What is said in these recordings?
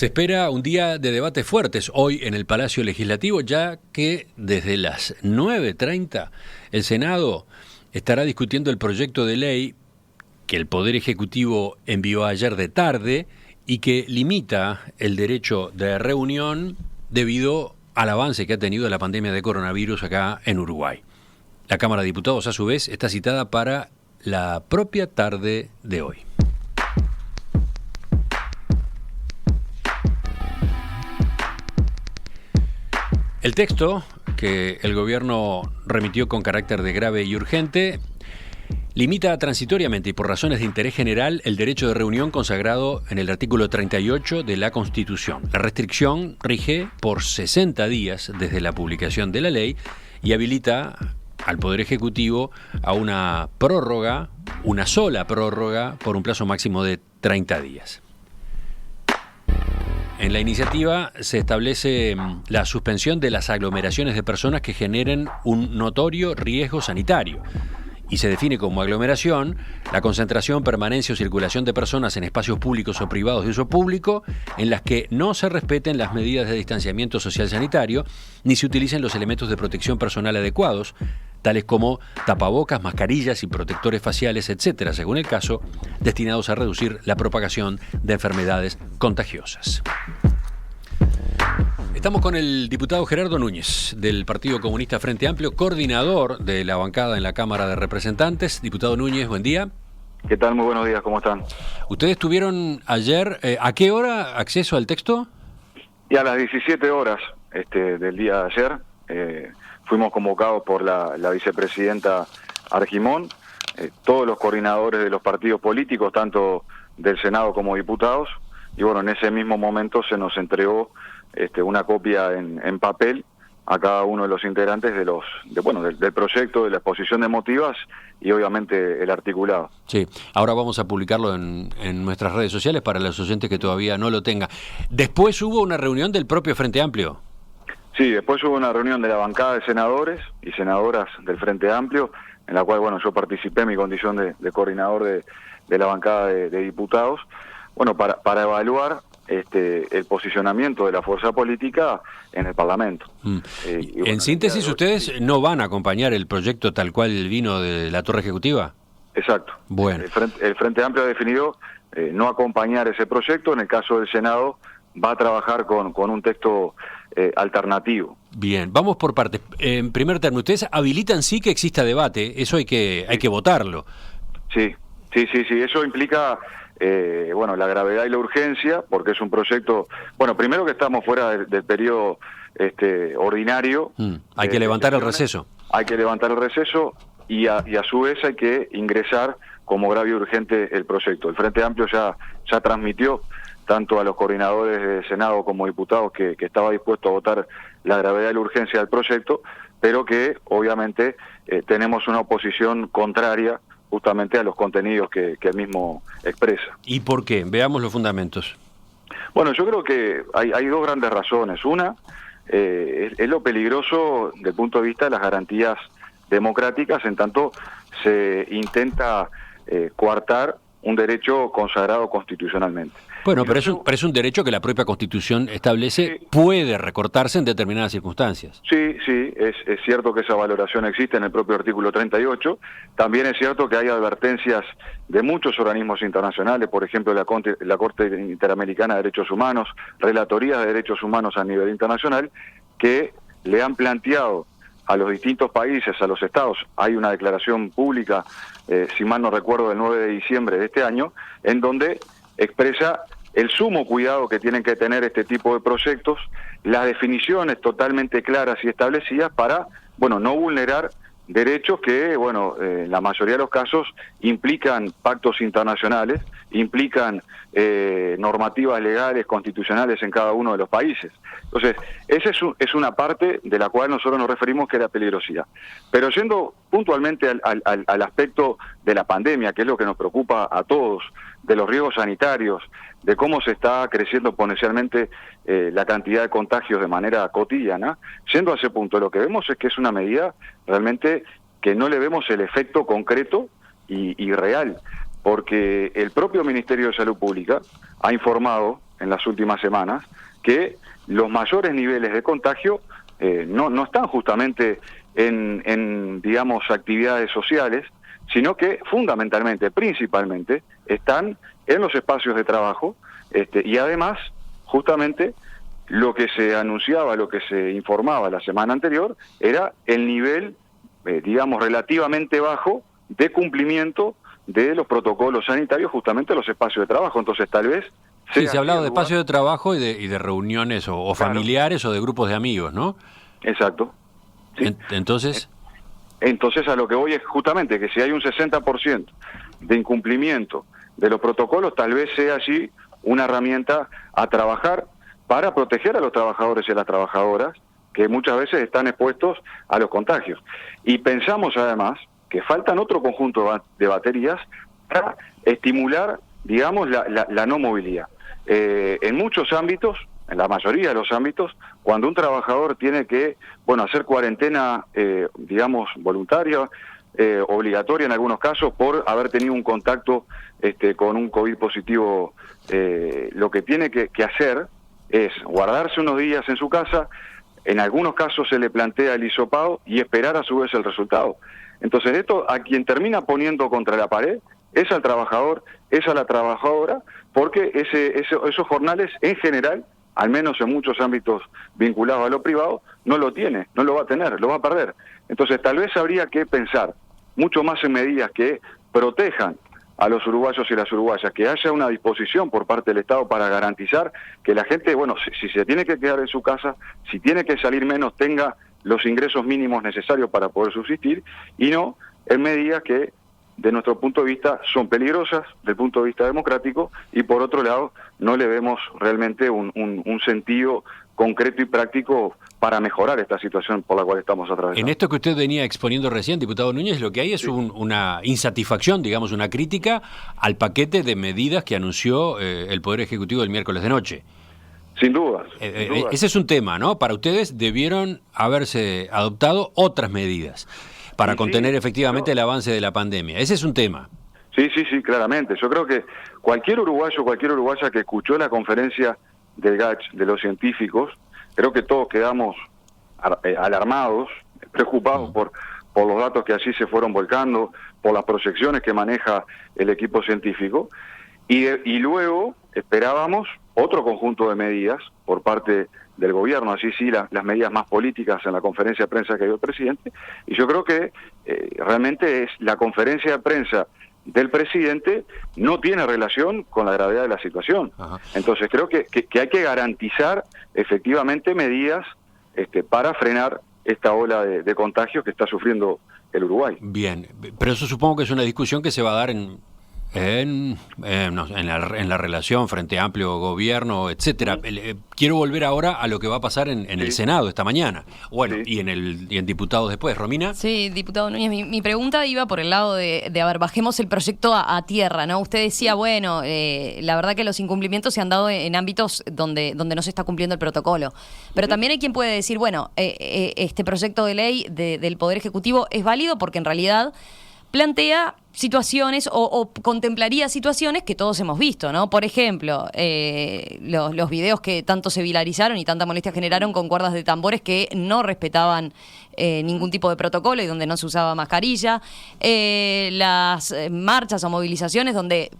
Se espera un día de debates fuertes hoy en el Palacio Legislativo, ya que desde las 9:30 el Senado estará discutiendo el proyecto de ley que el Poder Ejecutivo envió ayer de tarde y que limita el derecho de reunión debido al avance que ha tenido la pandemia de coronavirus acá en Uruguay. La Cámara de Diputados, a su vez, está citada para la propia tarde de hoy. El texto que el gobierno remitió con carácter de grave y urgente limita transitoriamente y por razones de interés general el derecho de reunión consagrado en el artículo 38 de la Constitución. La restricción rige por 60 días desde la publicación de la ley y habilita al Poder Ejecutivo a una prórroga, una sola prórroga, por un plazo máximo de 30 días. En la iniciativa se establece la suspensión de las aglomeraciones de personas que generen un notorio riesgo sanitario y se define como aglomeración la concentración, permanencia o circulación de personas en espacios públicos o privados de uso público en las que no se respeten las medidas de distanciamiento social sanitario ni se utilicen los elementos de protección personal adecuados, tales como tapabocas, mascarillas y protectores faciales, etcétera, según el caso, destinados a reducir la propagación de enfermedades contagiosas. Estamos con el diputado Gerardo Núñez, del Partido Comunista Frente Amplio, coordinador de la bancada en la Cámara de Representantes. Diputado Núñez, buen día. ¿Qué tal? Muy buenos días, ¿cómo están? ¿Ustedes tuvieron ayer, a qué hora, acceso al texto? Y a las 17 horas del día de ayer, fuimos convocados por la vicepresidenta Argimón, todos los coordinadores de los partidos políticos, tanto del Senado como diputados, y bueno, en ese mismo momento se nos entregó una copia en papel a cada uno de los integrantes del proyecto, de la exposición de motivas y obviamente el articulado. Sí, ahora vamos a publicarlo en nuestras redes sociales para los oyentes que todavía no lo tengan. Después hubo una reunión del propio Frente Amplio. Sí, después hubo una reunión de la bancada de senadores y senadoras del Frente Amplio, en la cual yo participé en mi condición de coordinador de la bancada de diputados, para evaluar el posicionamiento de la fuerza política en el Parlamento. En síntesis, ¿ustedes no van a acompañar el proyecto tal cual vino de la Torre Ejecutiva? Exacto. Bueno. El Frente Amplio ha definido no acompañar ese proyecto. En el caso del Senado va a trabajar con un texto alternativo. Bien, vamos por partes. En primer término, ustedes habilitan sí que exista debate, eso hay que votarlo. Sí, eso implica la gravedad y la urgencia, porque es un proyecto, primero que estamos fuera del periodo ordinario. Hay que levantar el receso. Hay que levantar el receso y a su vez hay que ingresar como grave y urgente el proyecto. El Frente Amplio ya transmitió tanto a los coordinadores de Senado como diputados que estaba dispuesto a votar la gravedad y la urgencia del proyecto, pero que obviamente tenemos una oposición contraria justamente a los contenidos que el mismo expresa. ¿Y por qué? Veamos los fundamentos. Bueno, yo creo que hay dos grandes razones. Una, es lo peligroso desde el punto de vista de las garantías democráticas, en tanto se intenta coartar un derecho consagrado constitucionalmente. Bueno, pero es un derecho que la propia Constitución establece, sí, puede recortarse en determinadas circunstancias. Sí, es cierto que esa valoración existe en el propio artículo 38. También es cierto que hay advertencias de muchos organismos internacionales, por ejemplo la Corte Interamericana de Derechos Humanos, relatorías de derechos humanos a nivel internacional, que le han planteado a los distintos países, a los estados. Hay una declaración pública, si mal no recuerdo, del 9 de diciembre de este año, en donde expresa el sumo cuidado que tienen que tener este tipo de proyectos, las definiciones totalmente claras y establecidas para, no vulnerar derechos que, en la mayoría de los casos implican pactos internacionales, implican normativas legales, constitucionales en cada uno de los países. Entonces, esa es una parte de la cual nosotros nos referimos que es la peligrosidad. Pero yendo puntualmente al aspecto de la pandemia, que es lo que nos preocupa a todos, de los riesgos sanitarios, de cómo se está creciendo exponencialmente la cantidad de contagios de manera cotidiana, yendo a ese punto, lo que vemos es que es una medida realmente que no le vemos el efecto concreto y real, porque el propio Ministerio de Salud Pública ha informado en las últimas semanas que los mayores niveles de contagio no están justamente en, digamos, actividades sociales, sino que fundamentalmente, principalmente, están en los espacios de trabajo, y además, justamente, lo que se anunciaba, lo que se informaba la semana anterior, era el nivel, digamos, relativamente bajo de cumplimiento de los protocolos sanitarios justamente en los espacios de trabajo. Entonces, tal vez... Sí, se ha hablado de espacios de trabajo y de reuniones o familiares o de grupos de amigos, ¿no? Exacto. Sí. Entonces, a lo que voy es justamente que si hay un 60% de incumplimiento de los protocolos, tal vez sea allí una herramienta a trabajar para proteger a los trabajadores y a las trabajadoras que muchas veces están expuestos a los contagios. Y pensamos además que faltan otro conjunto de baterías para estimular, digamos, la no movilidad. En muchos ámbitos, en la mayoría de los ámbitos, cuando un trabajador tiene que, hacer cuarentena, digamos, voluntaria, obligatoria en algunos casos, por haber tenido un contacto con un COVID positivo, lo que tiene que hacer es guardarse unos días en su casa. En algunos casos se le plantea el hisopado y esperar a su vez el resultado. Entonces esto a quien termina poniendo contra la pared es al trabajador, es a la trabajadora, porque esos jornales en general, al menos en muchos ámbitos vinculados a lo privado, no lo tiene, no lo va a tener, lo va a perder. Entonces tal vez habría que pensar mucho más en medidas que protejan a los uruguayos y las uruguayas, que haya una disposición por parte del Estado para garantizar que la gente, si se tiene que quedar en su casa, si tiene que salir menos, tenga los ingresos mínimos necesarios para poder subsistir, y no en medidas que, de nuestro punto de vista, son peligrosas del punto de vista democrático, y por otro lado, no le vemos realmente un sentido concreto y práctico para mejorar esta situación por la cual estamos atravesando. En esto que usted venía exponiendo recién, diputado Núñez, lo que hay es una insatisfacción, digamos, una crítica al paquete de medidas que anunció el Poder Ejecutivo el miércoles de noche. Sin dudas. Ese es un tema, ¿no? Para ustedes debieron haberse adoptado otras medidas para contener efectivamente el avance de la pandemia. Ese es un tema. Sí, claramente. Yo creo que cualquier uruguayo, cualquier uruguaya que escuchó la conferencia del GACH, de los científicos, creo que todos quedamos alarmados, preocupados por los datos que allí se fueron volcando, por las proyecciones que maneja el equipo científico, y luego esperábamos otro conjunto de medidas por parte del gobierno, así sí, las medidas más políticas en la conferencia de prensa que dio el presidente, y yo creo que realmente es la conferencia de prensa del presidente no tiene relación con la gravedad de la situación. Ajá. Entonces creo que hay que garantizar efectivamente medidas para frenar esta ola de contagios que está sufriendo el Uruguay. Bien, pero eso supongo que es una discusión que se va a dar en la relación Frente Amplio Gobierno, etcétera. Quiero volver ahora a lo que va a pasar en el Senado esta mañana. Bueno, y en diputados después. ¿Romina? Sí, diputado Núñez, mi pregunta iba por el lado de a ver, bajemos el proyecto a tierra, ¿no? Usted decía, la verdad que los incumplimientos se han dado en ámbitos donde no se está cumpliendo el protocolo. Pero también hay quien puede decir, este proyecto de ley del Poder Ejecutivo es válido porque en realidad plantea situaciones o contemplaría situaciones que todos hemos visto, ¿no? Por ejemplo, los videos que tanto se viralizaron y tanta molestia generaron con cuerdas de tambores que no respetaban ningún tipo de protocolo y donde no se usaba mascarilla, las marchas o movilizaciones donde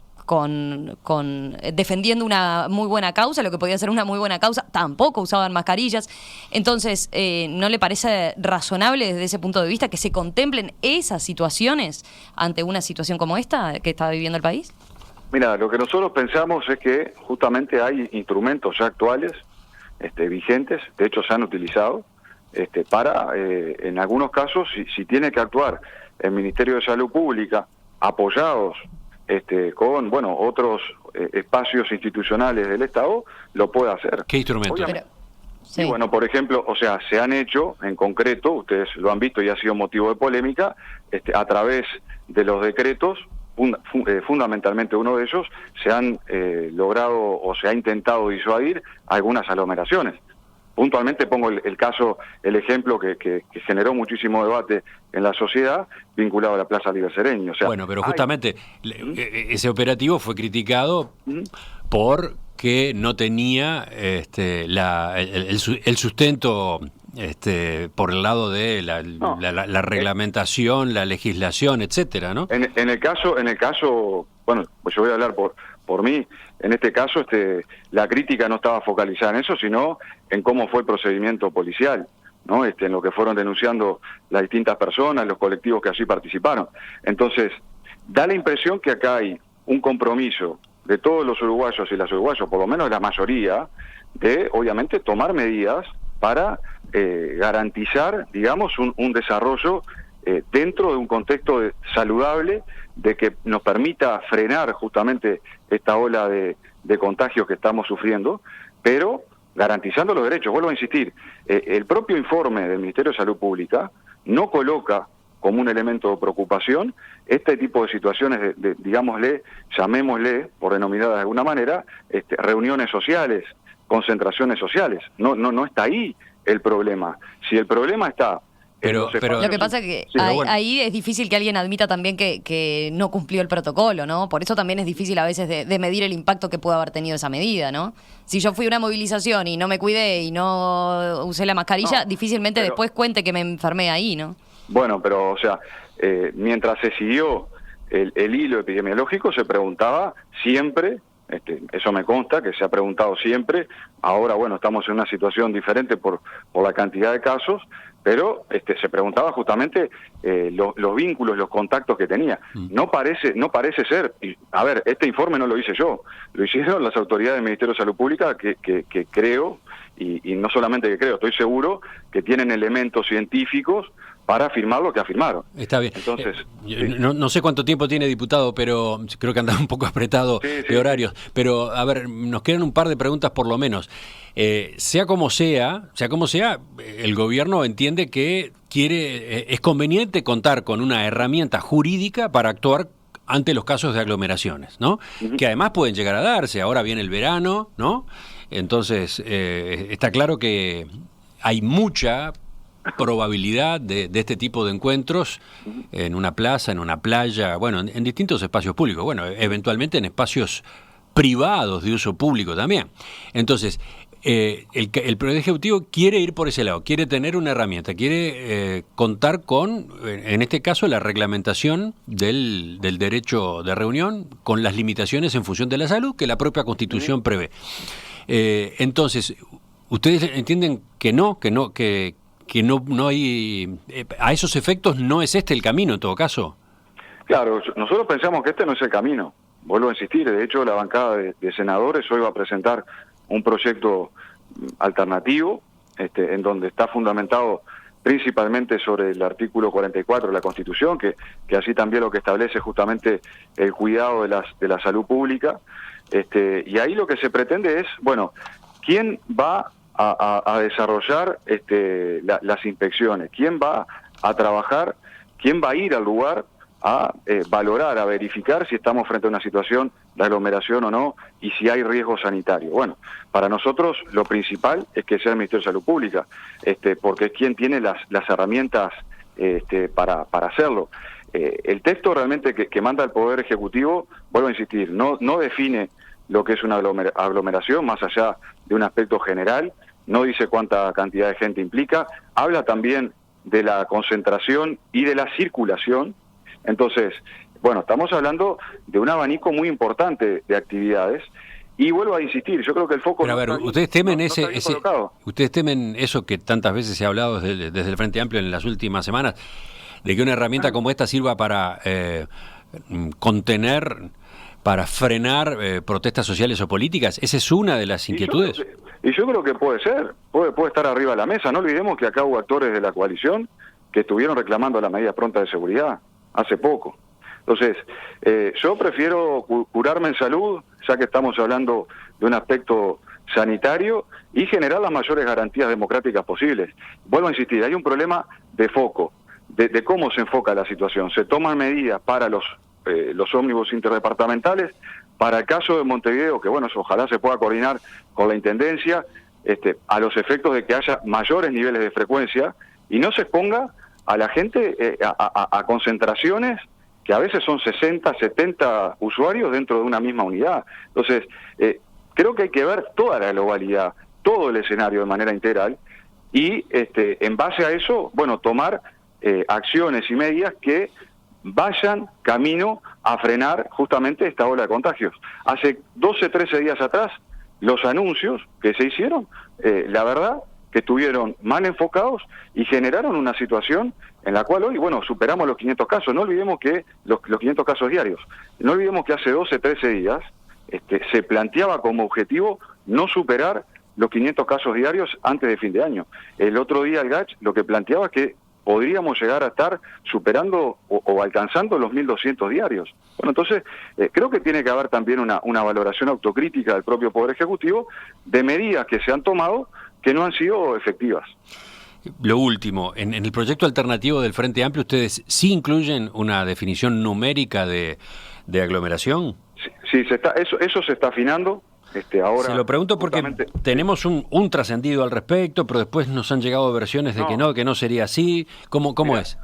defendiendo una muy buena causa, lo que podía ser una muy buena causa, tampoco usaban mascarillas. Entonces, ¿no le parece razonable desde ese punto de vista que se contemplen esas situaciones ante una situación como esta que está viviendo el país? Mira, lo que nosotros pensamos es que justamente hay instrumentos ya actuales, vigentes, de hecho se han utilizado, para, en algunos casos, si tiene que actuar el Ministerio de Salud Pública, apoyados con otros espacios institucionales del Estado, lo puede hacer. ¿Qué instrumento? Sí. Y por ejemplo, se han hecho en concreto, ustedes lo han visto y ha sido motivo de polémica, a través de los decretos, fundamentalmente uno de ellos, se han logrado o se ha intentado disuadir algunas aglomeraciones. Puntualmente pongo el ejemplo que generó muchísimo debate en la sociedad vinculado a la Plaza Liber Sereño. Pero justamente ese operativo fue criticado por que no tenía el sustento por el lado de la reglamentación, la legislación, etcétera, ¿no? En el caso, bueno, pues yo voy a hablar por mí. En este caso, la crítica no estaba focalizada en eso, sino en cómo fue el procedimiento policial, ¿no? En lo que fueron denunciando las distintas personas, los colectivos que allí participaron. Entonces, da la impresión que acá hay un compromiso de todos los uruguayos y las uruguayas, por lo menos la mayoría, de, obviamente, tomar medidas para garantizar, digamos, un desarrollo dentro de un contexto saludable, de que nos permita frenar justamente esta ola de contagios que estamos sufriendo, pero garantizando los derechos. Vuelvo a insistir, el propio informe del Ministerio de Salud Pública no coloca como un elemento de preocupación este tipo de situaciones digámosle, llamémosle, por denominarlas de alguna manera, reuniones sociales, concentraciones sociales. No está ahí el problema. Si el problema está... Pero lo que pasa es que ahí es difícil que alguien admita también que no cumplió el protocolo, ¿no? Por eso también es difícil a veces de medir el impacto que puede haber tenido esa medida, ¿no? Si yo fui a una movilización y no me cuidé y no usé la mascarilla, difícilmente después cuente que me enfermé ahí, ¿no? Bueno, pero, o sea, mientras se siguió el hilo epidemiológico, se preguntaba siempre, eso me consta, que se ha preguntado siempre. Ahora, bueno, estamos en una situación diferente por la cantidad de casos, pero se preguntaba justamente los vínculos, los contactos que tenía. No parece ser, y, a ver, este informe no lo hice yo, lo hicieron las autoridades del Ministerio de Salud Pública, que creo, y no solamente que creo, estoy seguro que tienen elementos científicos para afirmar lo que afirmaron. Está bien. Entonces, no sé cuánto tiempo tiene, diputado, pero creo que anda un poco apretado de horarios. Pero, a ver, nos quedan un par de preguntas por lo menos. Sea como sea, el gobierno entiende que es conveniente contar con una herramienta jurídica para actuar ante los casos de aglomeraciones, ¿no? Uh-huh. Que además pueden llegar a darse. Ahora viene el verano, ¿no? Entonces, está claro que hay mucha probabilidad de este tipo de encuentros en una plaza, en una playa, bueno, en distintos espacios públicos, bueno, eventualmente en espacios privados de uso público también. Entonces, el Poder Ejecutivo quiere ir por ese lado, quiere tener una herramienta, quiere contar con, en este caso, la reglamentación del derecho de reunión, con las limitaciones en función de la salud que la propia Constitución prevé. Entonces, ¿ustedes entienden que no hay, a esos efectos no es este el camino en todo caso? Claro, nosotros pensamos que este no es el camino. Vuelvo a insistir, de hecho la bancada de senadores hoy va a presentar un proyecto alternativo, en donde está fundamentado principalmente sobre el artículo 44 de la Constitución, que así también lo que establece justamente el cuidado de la salud pública, y ahí lo que se pretende es, bueno, ¿quién va a desarrollar las inspecciones? ¿Quién va a trabajar? ¿Quién va a ir al lugar a valorar, a verificar si estamos frente a una situación de aglomeración o no y si hay riesgo sanitario? Bueno, para nosotros lo principal es que sea el Ministerio de Salud Pública, porque es quien tiene las herramientas para hacerlo. El texto realmente que manda el Poder Ejecutivo, vuelvo a insistir, no define lo que es una aglomeración, más allá de un aspecto general, no dice cuánta cantidad de gente implica, habla también de la concentración y de la circulación. Entonces, bueno, estamos hablando de un abanico muy importante de actividades, y vuelvo a insistir, yo creo que el foco... Pero a ver, ustedes temen ustedes temen eso que tantas veces se ha hablado desde el Frente Amplio en las últimas semanas, de que una herramienta como esta sirva para contener, para frenar protestas sociales o políticas. ¿Esa es una de las inquietudes? Yo creo que puede ser, puede estar arriba de la mesa. No olvidemos que acá hubo actores de la coalición que estuvieron reclamando las medidas prontas de seguridad hace poco. Entonces, yo prefiero curarme en salud, ya que estamos hablando de un aspecto sanitario, y generar las mayores garantías democráticas posibles. Vuelvo a insistir, hay un problema de foco, de cómo se enfoca la situación. Se toman medidas para los ómnibus interdepartamentales, para el caso de Montevideo, que bueno, ojalá se pueda coordinar con la Intendencia, a los efectos de que haya mayores niveles de frecuencia y no se exponga a la gente a concentraciones que a veces son 60, 70 usuarios dentro de una misma unidad. Entonces, creo que hay que ver toda la globalidad, todo el escenario de manera integral y en base a eso, bueno, tomar acciones y medidas que vayan camino a frenar justamente esta ola de contagios. Hace 12, 13 días atrás, los anuncios que se hicieron, la verdad que estuvieron mal enfocados y generaron una situación en la cual hoy, bueno, superamos los 500 casos. No olvidemos que los 500 casos diarios, no olvidemos que hace 12, 13 días se planteaba como objetivo no superar los 500 casos diarios antes de fin de año. El otro día el GACH lo que planteaba es que podríamos llegar a estar superando o alcanzando los 1.200 diarios. Bueno, entonces creo que tiene que haber también una valoración autocrítica del propio Poder Ejecutivo de medidas que se han tomado que no han sido efectivas. Lo último, en el proyecto alternativo del Frente Amplio, ¿ustedes sí incluyen una definición numérica de aglomeración? Sí, eso se está afinando. Ahora, se lo pregunto porque tenemos un trascendido al respecto, pero después nos han llegado versiones de que no sería así. ¿Cómo es?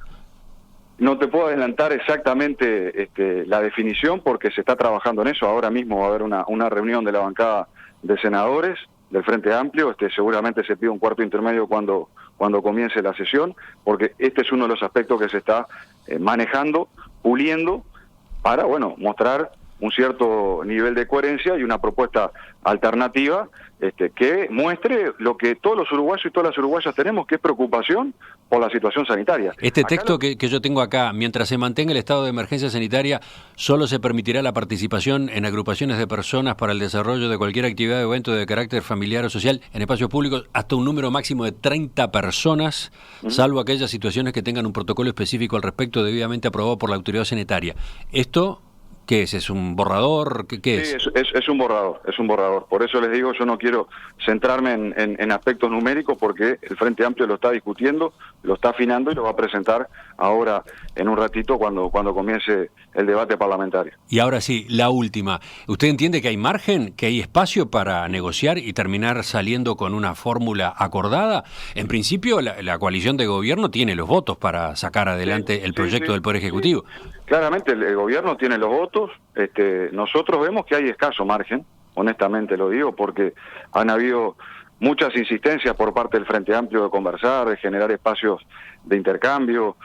No te puedo adelantar exactamente la definición porque se está trabajando en eso. Ahora mismo va a haber una reunión de la bancada de senadores del Frente Amplio. Seguramente se pide un cuarto intermedio cuando comience la sesión, porque este es uno de los aspectos que se está manejando, puliendo, para, bueno, mostrar un cierto nivel de coherencia y una propuesta alternativa que muestre lo que todos los uruguayos y todas las uruguayas tenemos, que es preocupación por la situación sanitaria. Este texto que yo tengo acá, mientras se mantenga el estado de emergencia sanitaria, solo se permitirá la participación en agrupaciones de personas para el desarrollo de cualquier actividad o evento de carácter familiar o social en espacios públicos hasta un número máximo de 30 personas, salvo aquellas situaciones que tengan un protocolo específico al respecto debidamente aprobado por la autoridad sanitaria. Esto... ¿qué es? ¿Es un borrador? ¿Qué es? Sí, es un borrador. Por eso les digo, yo no quiero centrarme en aspectos numéricos porque el Frente Amplio lo está discutiendo, lo está afinando y lo va a presentar ahora en un ratito cuando comience el debate parlamentario. Y ahora sí, la última. ¿Usted entiende que hay margen, que hay espacio para negociar y terminar saliendo con una fórmula acordada? En principio, la coalición de gobierno tiene los votos para sacar adelante el proyecto del Poder Ejecutivo. Sí. Claramente el gobierno tiene los votos, nosotros vemos que hay escaso margen, honestamente lo digo, porque han habido muchas insistencias por parte del Frente Amplio de conversar, de generar espacios de intercambio,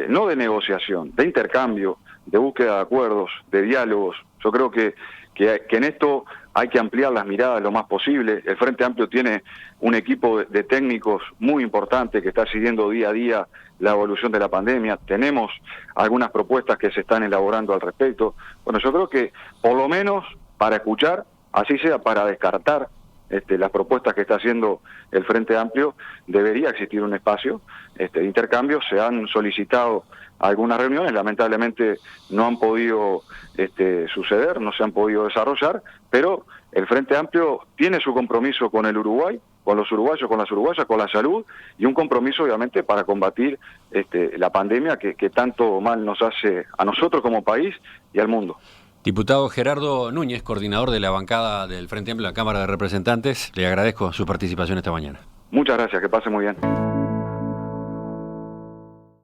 no de negociación, de intercambio, de búsqueda de acuerdos, de diálogos. Yo creo que en esto hay que ampliar las miradas lo más posible. El Frente Amplio tiene un equipo de técnicos muy importante que está siguiendo día a día la evolución de la pandemia. Tenemos algunas propuestas que se están elaborando al respecto. Bueno, yo creo que por lo menos para escuchar, así sea para descartar las propuestas que está haciendo el Frente Amplio, debería existir un espacio de intercambio. Se han solicitado algunas reuniones, lamentablemente no han podido suceder, no se han podido desarrollar, pero el Frente Amplio tiene su compromiso con el Uruguay, con los uruguayos, con las uruguayas, con la salud, y un compromiso obviamente para combatir la pandemia que tanto mal nos hace a nosotros como país y al mundo. Diputado Gerardo Núñez, coordinador de la bancada del Frente Amplio en la Cámara de Representantes, le agradezco su participación esta mañana. Muchas gracias, que pase muy bien.